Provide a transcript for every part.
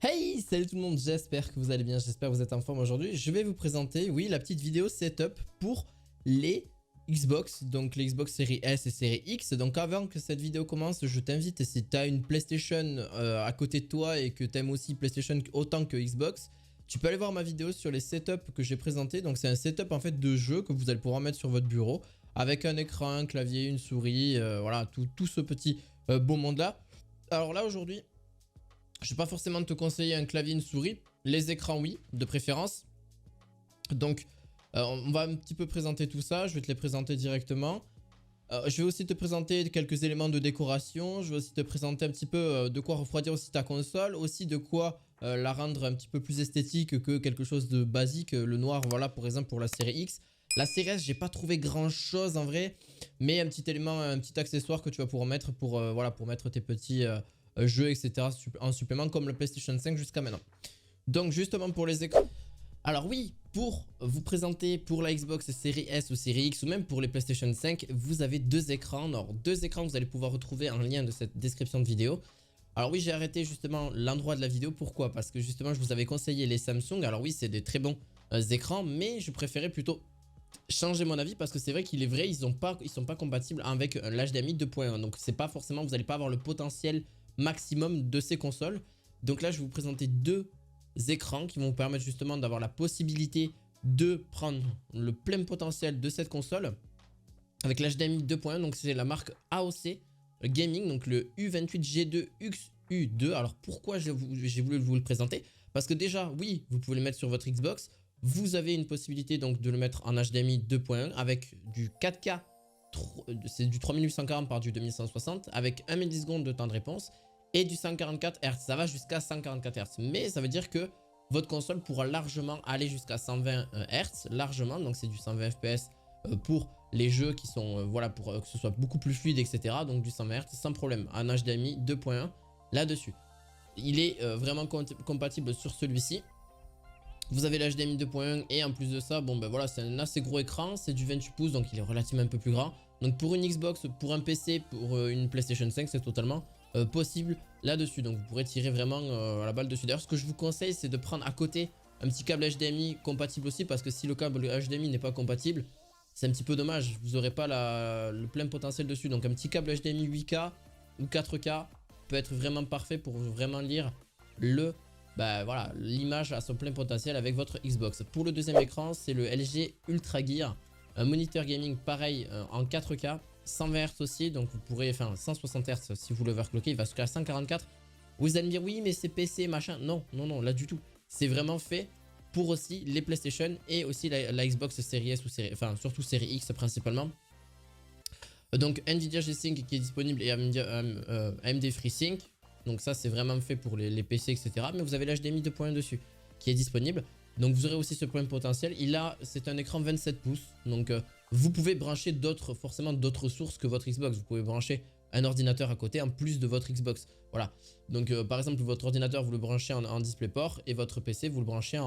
Hey, salut tout le monde, j'espère que vous allez bien, j'espère que vous êtes en forme aujourd'hui. Je vais vous présenter, oui, la petite vidéo setup pour les Xbox, donc les Xbox série S et série X. Donc avant que cette vidéo commence, je t'invite, si tu as une PlayStation à côté de toi et que tu aimes aussi PlayStation autant que Xbox, tu peux aller voir ma vidéo sur les setups que j'ai présenté. Donc c'est un setup en fait de jeu que vous allez pouvoir mettre sur votre bureau avec un écran, un clavier, une souris, voilà, tout ce petit beau monde là. Alors là aujourd'hui, je ne vais pas forcément te conseiller un clavier, une souris. Les écrans, oui, de préférence. Donc, on va un petit peu présenter tout ça. Je vais te les présenter directement. Je vais aussi te présenter quelques éléments de décoration. Je vais aussi te présenter un petit peu de quoi refroidir aussi ta console. Aussi de quoi la rendre un petit peu plus esthétique que quelque chose de basique. Le noir, voilà, par exemple, pour la série X. La série S, j'ai pas trouvé grand chose en vrai. Mais un petit élément, un petit accessoire que tu vas pouvoir mettre pour, voilà, pour mettre tes petits... jeux, etc. en supplément comme le PlayStation 5 jusqu'à maintenant. Donc justement pour les écrans. Alors oui, pour vous présenter pour la Xbox série S ou série X ou même pour les PlayStation 5, vous avez deux écrans. Alors deux écrans que vous allez pouvoir retrouver en lien de cette description de vidéo. Alors oui, j'ai arrêté justement l'endroit de la vidéo. Pourquoi? Parce que justement je vous avais conseillé les Samsung. Alors oui, c'est des très bons écrans, mais je préférais plutôt changer mon avis parce que c'est vrai qu'il est vrai, ils sont pas compatibles avec l'HDMI 2.1. Donc c'est pas forcément, vous n'allez pas avoir le potentiel maximum de ces consoles. Donc là je vais vous présenter deux écrans qui vont vous permettre justement d'avoir la possibilité de prendre le plein potentiel de cette console avec l'HDMI 2.1. donc c'est la marque AOC Gaming, donc le U28G2 XU2. Alors pourquoi j'ai voulu vous le présenter? Parce que déjà oui, vous pouvez le mettre sur votre Xbox, vous avez une possibilité donc de le mettre en HDMI 2.1 avec du 4K, c'est du 3840 par du 2160 avec 1 milliseconde de temps de réponse et du 144 Hz. Ça va jusqu'à 144 Hz, mais ça veut dire que votre console pourra largement aller jusqu'à 120 Hz, largement, donc c'est du 120 FPS pour les jeux qui sont, voilà, pour que ce soit beaucoup plus fluide, etc. Donc du 120 Hz sans problème, en HDMI 2.1 là-dessus. Il est vraiment compatible sur celui-ci. Vous avez l'HDMI 2.1 et en plus de ça, bon ben voilà, c'est un assez gros écran, c'est du 28 pouces donc il est relativement un peu plus grand. Donc pour une Xbox, pour un PC, pour une PlayStation 5, c'est totalement possible là-dessus. Donc vous pourrez tirer vraiment à la balle dessus. D'ailleurs, ce que je vous conseille, c'est de prendre à côté un petit câble HDMI compatible aussi, parce que si le câble HDMI n'est pas compatible, c'est un petit peu dommage, vous n'aurez pas le plein potentiel dessus. Donc un petit câble HDMI 8K ou 4K peut être vraiment parfait pour vraiment lire voilà, l'image à son plein potentiel avec votre Xbox. Pour le deuxième écran, c'est le LG Ultra Gear, un moniteur gaming pareil en 4K, 120 Hz aussi, donc vous pourrez, enfin 160 Hz si vous l'overclockez, il va jusqu'à 144. Vous allez me dire oui mais c'est PC machin, non, là du tout. C'est vraiment fait pour aussi les PlayStation et aussi la Xbox série S ou série, enfin surtout série X principalement. Donc Nvidia G-Sync qui est disponible et AMD FreeSync. Donc ça c'est vraiment fait pour les PC, etc. Mais vous avez l'HDMI 2.1 dessus qui est disponible. Donc vous aurez aussi ce plein potentiel. C'est un écran 27 pouces. Donc vous pouvez brancher forcément d'autres sources que votre Xbox. Vous pouvez brancher un ordinateur à côté en plus de votre Xbox. Voilà. Donc par exemple votre ordinateur vous le branchez en DisplayPort et votre PC vous le branchez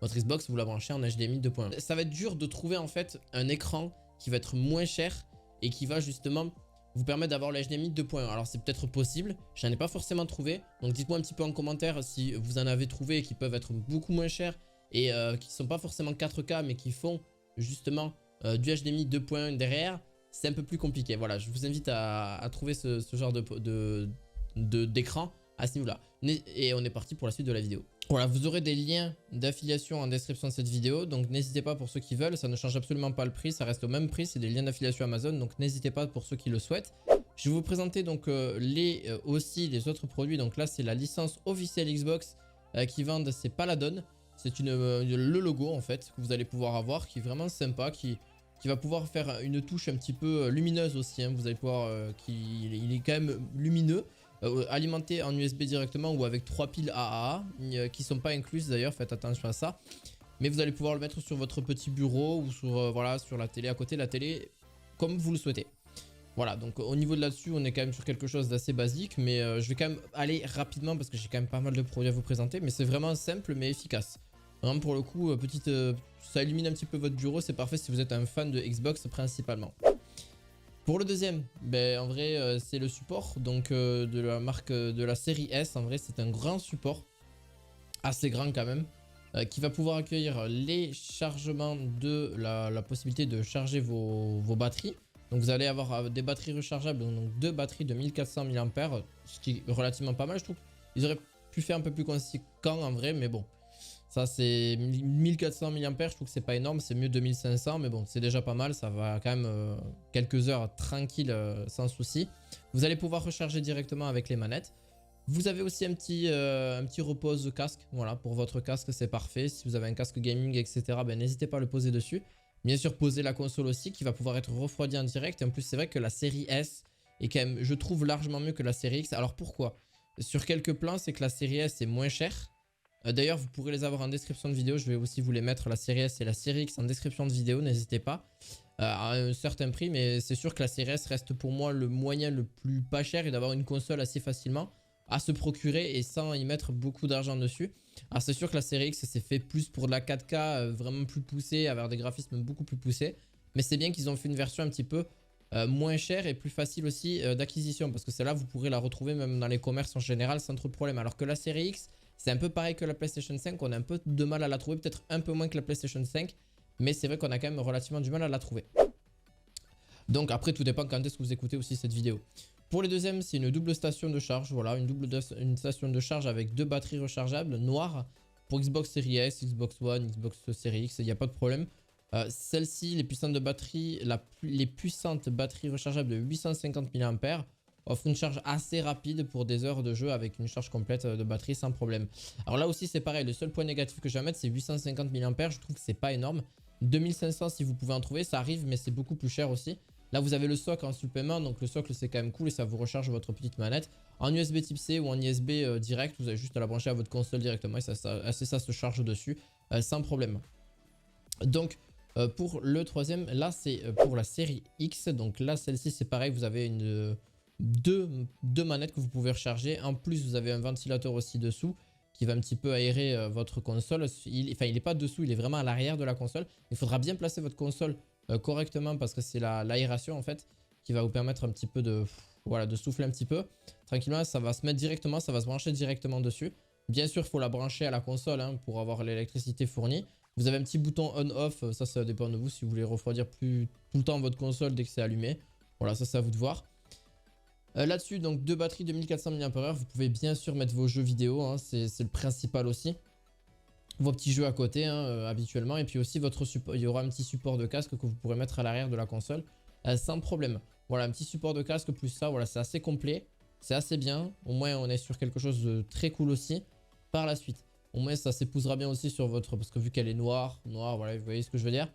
votre Xbox vous la branchez en HDMI 2.1. Ça va être dur de trouver en fait un écran qui va être moins cher et qui va justement vous permettre d'avoir le HDMI 2.1. Alors c'est peut-être possible, j'en ai pas forcément trouvé. Donc dites-moi un petit peu en commentaire si vous en avez trouvé et qui peuvent être beaucoup moins chers et qui sont pas forcément 4K mais qui font justement du HDMI 2.1 derrière. C'est un peu plus compliqué. Voilà, je vous invite à trouver ce genre d'écran à ce niveau-là. Et on est parti pour la suite de la vidéo. Voilà, vous aurez des liens d'affiliation en description de cette vidéo, donc n'hésitez pas pour ceux qui veulent, ça ne change absolument pas le prix, ça reste au même prix, c'est des liens d'affiliation Amazon, donc n'hésitez pas pour ceux qui le souhaitent. Je vais vous présenter donc aussi les autres produits, donc là c'est la licence officielle Xbox qui vendent, c'est Paladon, c'est le logo en fait que vous allez pouvoir avoir, qui est vraiment sympa, qui va pouvoir faire une touche un petit peu lumineuse aussi, hein. Vous allez pouvoir, il est quand même lumineux. Alimenté en USB directement ou avec 3 piles AAA qui sont pas incluses d'ailleurs, faites attention à ça. Mais vous allez pouvoir le mettre sur votre petit bureau ou sur, voilà, sur la télé, à côté de la télé, comme vous le souhaitez. Voilà, donc au niveau de là-dessus, on est quand même sur quelque chose d'assez basique, mais je vais quand même aller rapidement parce que j'ai quand même pas mal de produits à vous présenter, mais c'est vraiment simple mais efficace. Vraiment pour le coup, ça illumine un petit peu votre bureau, c'est parfait si vous êtes un fan de Xbox principalement. Pour le deuxième, ben, en vrai, c'est le support donc, de la marque de la série S. En vrai, c'est un grand support, assez grand quand même, qui va pouvoir accueillir les chargements de la possibilité de charger vos batteries. Donc vous allez avoir des batteries rechargeables, donc 2 batteries de 1400 mAh, ce qui est relativement pas mal. Je trouve qu'ils auraient pu faire un peu plus conséquent en vrai, mais bon. Ça c'est 1400 mAh, je trouve que c'est pas énorme, c'est mieux 2500, mais bon, c'est déjà pas mal, ça va quand même quelques heures tranquille sans souci. Vous allez pouvoir recharger directement avec les manettes. Vous avez aussi un petit repose casque, voilà, pour votre casque c'est parfait. Si vous avez un casque gaming, etc., ben, n'hésitez pas à le poser dessus. Bien sûr, poser la console aussi qui va pouvoir être refroidie en direct. Et en plus, c'est vrai que la série S est quand même, je trouve, largement mieux que la série X. Alors pourquoi? Sur quelques plans, c'est que la série S est moins chère. D'ailleurs, vous pourrez les avoir en description de vidéo. Je vais aussi vous les mettre, la série S et la série X, en description de vidéo. N'hésitez pas. À un certain prix, mais c'est sûr que la série S reste pour moi le moyen le plus pas cher et d'avoir une console assez facilement à se procurer et sans y mettre beaucoup d'argent dessus. Alors c'est sûr que la série X c'est fait plus pour de la 4K vraiment plus poussée, avec des graphismes beaucoup plus poussés. Mais c'est bien qu'ils ont fait une version un petit peu moins chère et plus facile aussi d'acquisition. Parce que celle-là vous pourrez la retrouver même dans les commerces en général sans trop de problème. Alors que la série X c'est un peu pareil que la PlayStation 5. On a un peu de mal à la trouver, peut-être un peu moins que la PlayStation 5. Mais c'est vrai qu'on a quand même relativement du mal à la trouver. Donc après tout dépend quand est-ce que vous écoutez aussi cette vidéo. Pour les deuxièmes, c'est une double station de charge. Voilà, une station de charge avec 2 batteries rechargeables noires pour Xbox Series S, Xbox One, Xbox Series X. Il n'y a pas de problème. Celle-ci, les puissantes batteries rechargeables de 850 mAh offrent une charge assez rapide pour des heures de jeu avec une charge complète de batterie sans problème. Alors là aussi, c'est pareil. Le seul point négatif que je vais mettre, c'est 850 mAh. Je trouve que c'est pas énorme. 2500 si vous pouvez en trouver, ça arrive, mais c'est beaucoup plus cher aussi. Là, vous avez le socle en supplément, donc le socle, c'est quand même cool et ça vous recharge votre petite manette. En USB type C ou en USB direct, vous avez juste à la brancher à votre console directement et ça se charge dessus sans problème. Donc, pour le troisième, là, c'est pour la série X. Donc là, celle-ci, c'est pareil, vous avez deux manettes que vous pouvez recharger. En plus, vous avez un ventilateur aussi dessous qui va un petit peu aérer votre console. Il n'est pas dessous, il est vraiment à l'arrière de la console. Il faudra bien placer votre console correctement parce que c'est l'aération en fait qui va vous permettre un petit peu de, voilà, de souffler un petit peu. Tranquillement, ça va se mettre directement, ça va se brancher directement dessus. Bien sûr, il faut la brancher à la console hein, pour avoir l'électricité fournie. Vous avez un petit bouton on-off, ça dépend de vous si vous voulez refroidir tout le temps votre console dès que c'est allumé. Voilà, ça c'est à vous de voir. Là-dessus, donc 2 batteries de 1400 mAh. Vous pouvez bien sûr mettre vos jeux vidéo, hein, c'est le principal aussi. Vos petits jeux à côté hein, habituellement. Et puis aussi, votre support, il y aura un petit support de casque que vous pourrez mettre à l'arrière de la console sans problème. Voilà, un petit support de casque plus ça, voilà, c'est assez complet. C'est assez bien. Au moins, on est sur quelque chose de très cool aussi par la suite. Au moins, ça s'épousera bien aussi sur votre... Parce que vu qu'elle est noire, voilà, vous voyez ce que je veux dire.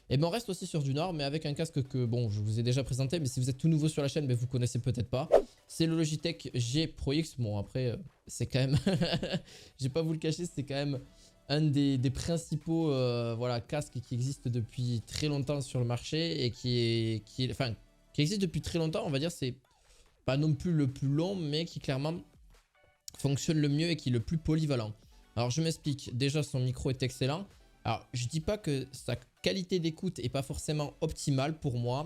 Et ben on reste aussi sur du noir, mais avec un casque que, bon, je vous ai déjà présenté. Mais si vous êtes tout nouveau sur la chaîne, ben, vous connaissez peut-être pas. C'est le Logitech G Pro X. Bon, après, c'est quand même... Je vais pas vous le cacher, c'est quand même un des principaux voilà, casques qui existent depuis très longtemps sur le marché. Et qui existe depuis très longtemps, on va dire. C'est pas non plus le plus long, mais qui clairement fonctionne le mieux et qui est le plus polyvalent. Alors je m'explique, déjà son micro est excellent. Alors je dis pas que sa qualité d'écoute est pas forcément optimale pour moi.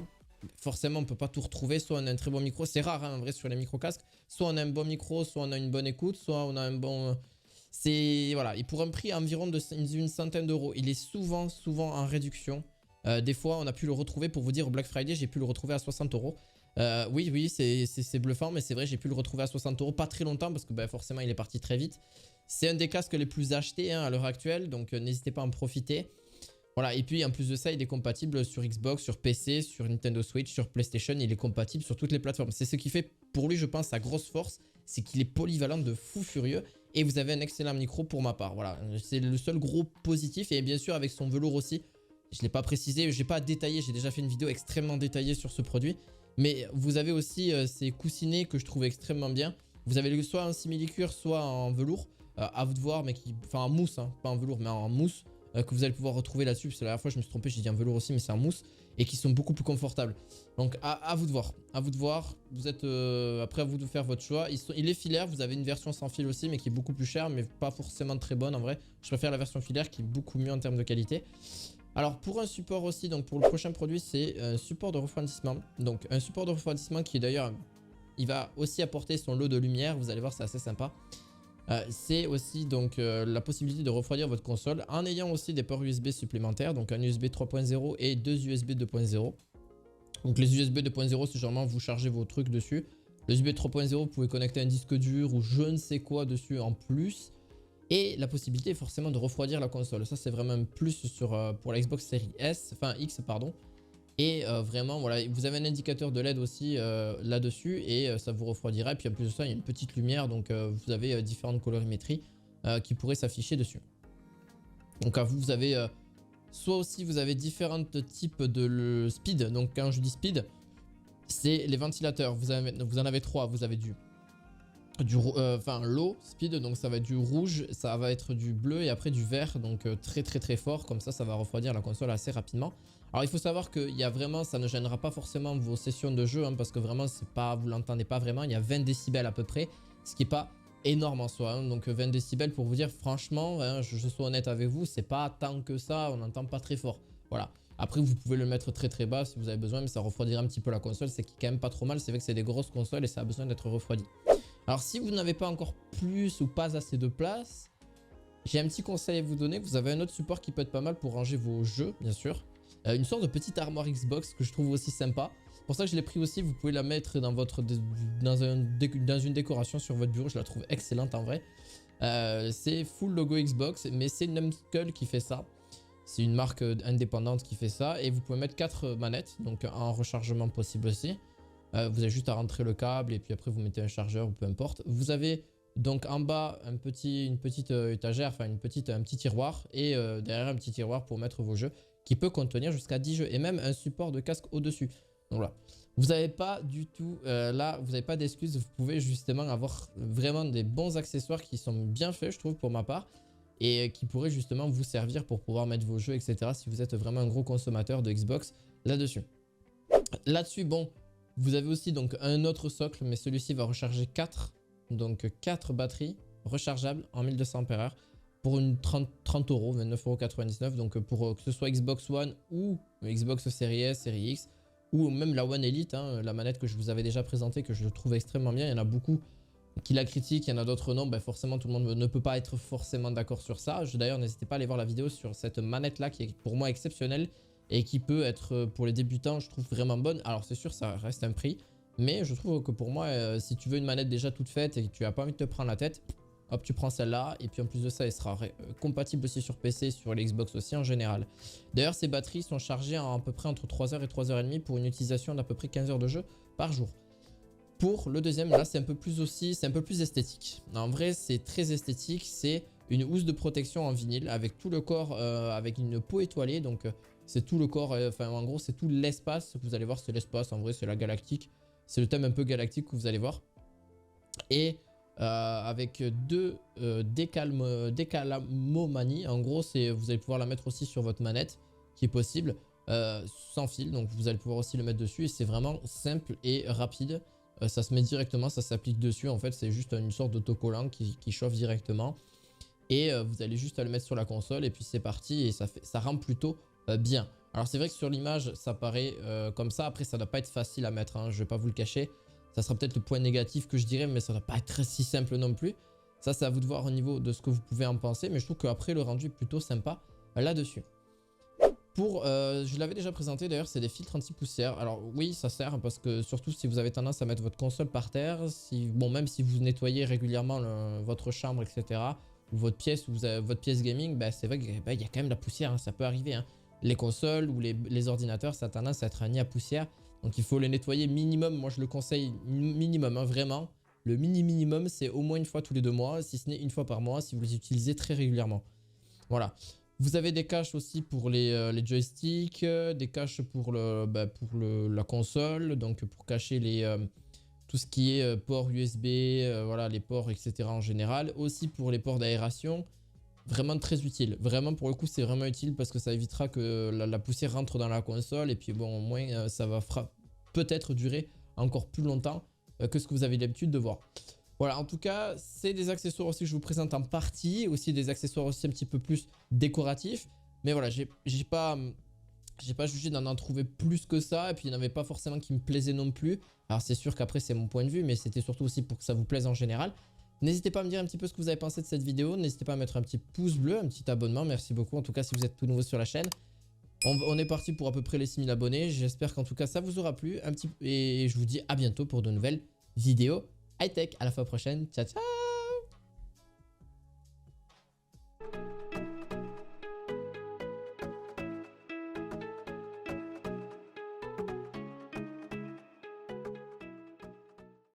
Forcément on peut pas tout retrouver, soit on a un très bon micro, c'est rare hein, en vrai sur les micro casques. Soit on a un bon micro, soit on a une bonne écoute, soit on a un bon... C'est... Voilà, et pour un prix environ d'une centaine d'euros, il est souvent en réduction. Des fois on a pu le retrouver, pour vous dire au Black Friday j'ai pu le retrouver à 60 euros. Oui c'est bluffant, mais c'est vrai j'ai pu le retrouver à 60 euros, pas très longtemps parce que bah, forcément il est parti très vite. C'est un des casques les plus achetés hein, à l'heure actuelle, donc n'hésitez pas à en profiter. Voilà, et puis en plus de ça, il est compatible sur Xbox, sur PC, sur Nintendo Switch, sur PlayStation, il est compatible sur toutes les plateformes. C'est ce qui fait pour lui, je pense, sa grosse force, c'est qu'il est polyvalent de fou furieux. Et vous avez un excellent micro pour ma part, voilà. C'est le seul gros positif, et bien sûr avec son velours aussi. Je ne l'ai pas précisé, je n'ai pas détaillé, j'ai déjà fait une vidéo extrêmement détaillée sur ce produit. Mais vous avez aussi ces coussinets que je trouve extrêmement bien. Vous avez soit en simili-cuir, soit en velours. À vous de voir, mais enfin en mousse, hein, pas en velours, mais en mousse, que vous allez pouvoir retrouver là-dessus. Parce que la dernière fois, je me suis trompé, j'ai dit en velours aussi, mais c'est en mousse et qui sont beaucoup plus confortables. Donc, à vous de voir. À vous de voir. Vous êtes après à vous de faire votre choix. Il est filaire. Vous avez une version sans fil aussi, mais qui est beaucoup plus chère, mais pas forcément très bonne en vrai. Je préfère la version filaire qui est beaucoup mieux en termes de qualité. Alors pour un support aussi, donc pour le prochain produit, c'est un support de refroidissement. Donc un support de refroidissement qui d'ailleurs, il va aussi apporter son lot de lumière. Vous allez voir, c'est assez sympa. C'est aussi donc la possibilité de refroidir votre console en ayant aussi des ports USB supplémentaires. Donc un USB 3.0 et deux USB 2.0. Donc les USB 2.0, c'est généralement vous chargez vos trucs dessus. Les USB 3.0, vous pouvez connecter un disque dur ou je ne sais quoi dessus en plus. Et la possibilité forcément de refroidir la console. Ça c'est vraiment un plus pour la Xbox Series X pardon. Et vraiment voilà, vous avez un indicateur de LED aussi là-dessus et ça vous refroidira. Et puis en plus de ça, il y a une petite lumière, donc vous avez différentes colorimétries qui pourraient s'afficher dessus. Donc vous avez soit aussi vous avez différents types de speed. Donc quand je dis speed, c'est les ventilateurs. Vous en avez trois. Vous avez low speed, donc ça va être du rouge, ça va être du bleu et après du vert, donc très fort. Comme ça va refroidir la console assez rapidement. Alors il faut savoir qu'il y a vraiment, ça ne gênera pas forcément vos sessions de jeu parce que vraiment c'est pas, vous l'entendez pas vraiment. Il y a 20 décibels à peu près, ce qui est pas énorme en soi, donc 20 décibels pour vous dire franchement, je suis honnête avec vous, c'est pas tant que ça, on n'entend pas très fort. Voilà. Après vous pouvez le mettre très bas si vous avez besoin, mais ça refroidira un petit peu la console, c'est quand même pas trop mal. C'est vrai que c'est des grosses consoles et ça a besoin d'être refroidi. Alors si vous n'avez pas encore plus ou pas assez de place, j'ai un petit conseil à vous donner. Vous avez un autre support qui peut être pas mal pour ranger vos jeux, bien sûr. Une sorte de petite armoire Xbox que je trouve aussi sympa. C'est pour ça que je l'ai pris aussi. Vous pouvez la mettre dans une décoration sur votre bureau. Je la trouve excellente en vrai. C'est full logo Xbox, mais c'est Numskull qui fait ça. C'est une marque indépendante qui fait ça. Et vous pouvez mettre 4 manettes, donc en rechargement possible aussi. Vous avez juste à rentrer le câble et puis après vous mettez un chargeur ou peu importe. Vous avez donc en bas une petite étagère, enfin un petit tiroir et derrière un petit tiroir pour mettre vos jeux qui peut contenir jusqu'à 10 jeux et même un support de casque au-dessus. Donc voilà. Vous n'avez pas du tout, là vous n'avez pas d'excuses, vous pouvez justement avoir vraiment des bons accessoires qui sont bien faits je trouve pour ma part et qui pourraient justement vous servir pour pouvoir mettre vos jeux etc. si vous êtes vraiment un gros consommateur de Xbox là-dessus. Là-dessus bon. Vous avez aussi donc un autre socle, mais celui-ci va recharger 4 batteries rechargeables en 1200 mAh pour une 30 €, 29,99 €. Donc pour que ce soit Xbox One ou Xbox Series S, Series X ou même la One Elite, la manette que je vous avais déjà présentée, que je trouve extrêmement bien. Il y en a beaucoup qui la critiquent, il y en a d'autres non. Ben forcément, tout le monde ne peut pas être forcément d'accord sur ça. D'ailleurs, n'hésitez pas à aller voir la vidéo sur cette manette-là qui est pour moi exceptionnelle. Et qui peut être pour les débutants je trouve vraiment bonne. Alors c'est sûr ça reste un prix, mais je trouve que pour moi si tu veux une manette déjà toute faite et que tu n'as pas envie de te prendre la tête, hop tu prends celle-là et puis en plus de ça elle sera compatible aussi sur PC, sur les Xbox aussi en général. D'ailleurs ces batteries sont chargées à peu près entre 3h et 3h30 pour une utilisation d'à peu près 15 heures de jeu par jour. Pour le deuxième là c'est un peu plus esthétique. En vrai c'est très esthétique, c'est une housse de protection en vinyle avec tout le corps avec une peau étoilée, donc c'est tout le corps, enfin en gros c'est tout l'espace. Vous allez voir c'est l'espace, en vrai c'est la galactique. C'est le thème un peu galactique que vous allez voir. Et avec deux décalmomanie, en gros vous allez pouvoir la mettre aussi sur votre manette qui est possible sans fil. Donc vous allez pouvoir aussi le mettre dessus et c'est vraiment simple et rapide. Ça se met directement, ça s'applique dessus. En fait c'est juste une sorte d'autocollant qui chauffe directement. Et vous allez juste à le mettre sur la console et puis c'est parti et ça rend plutôt bien. Alors c'est vrai que sur l'image ça paraît comme ça, après ça ne doit pas être facile à mettre, je ne vais pas vous le cacher. Ça sera peut-être le point négatif que je dirais, mais ça ne doit pas être si simple non plus. Ça c'est à vous de voir au niveau de ce que vous pouvez en penser, mais je trouve qu'après le rendu est plutôt sympa là-dessus. Je l'avais déjà présenté d'ailleurs, c'est des filtres anti-poussière. Alors oui ça sert parce que surtout si vous avez tendance à mettre votre console par terre, même si vous nettoyez régulièrement votre chambre etc. ou votre pièce, votre pièce gaming, c'est vrai qu'il y a quand même de la poussière, ça peut arriver. Les consoles ou les ordinateurs, ça a tendance à être un nid à poussière. Donc il faut les nettoyer minimum, moi je le conseille minimum, vraiment. Le minimum c'est au moins une fois tous les 2 mois, si ce n'est une fois par mois si vous les utilisez très régulièrement. Voilà. Vous avez des caches aussi pour les joysticks, des caches pour la console, donc pour cacher tout ce qui est port USB, voilà, les ports etc. en général. Aussi pour les ports d'aération. Vraiment très utile, vraiment pour le coup c'est vraiment utile parce que ça évitera que la poussière rentre dans la console et puis bon au moins ça va peut-être durer encore plus longtemps que ce que vous avez l'habitude de voir. Voilà, en tout cas c'est des accessoires aussi que je vous présente en partie, aussi des accessoires aussi un petit peu plus décoratifs. Mais voilà, j'ai pas jugé d'en trouver plus que ça. Et puis il n'y en avait pas forcément qui me plaisaient non plus. Alors c'est sûr qu'après c'est mon point de vue, mais c'était surtout aussi pour que ça vous plaise en général. N'hésitez pas à me dire un petit peu ce que vous avez pensé de cette vidéo. N'hésitez pas à mettre un petit pouce bleu, un petit abonnement. Merci beaucoup en tout cas si vous êtes tout nouveau sur la chaîne. On est parti pour à peu près les 6000 abonnés. J'espère qu'en tout cas ça vous aura plu. Et je vous dis à bientôt pour de nouvelles vidéos high-tech. À la fois prochaine. Ciao, ciao!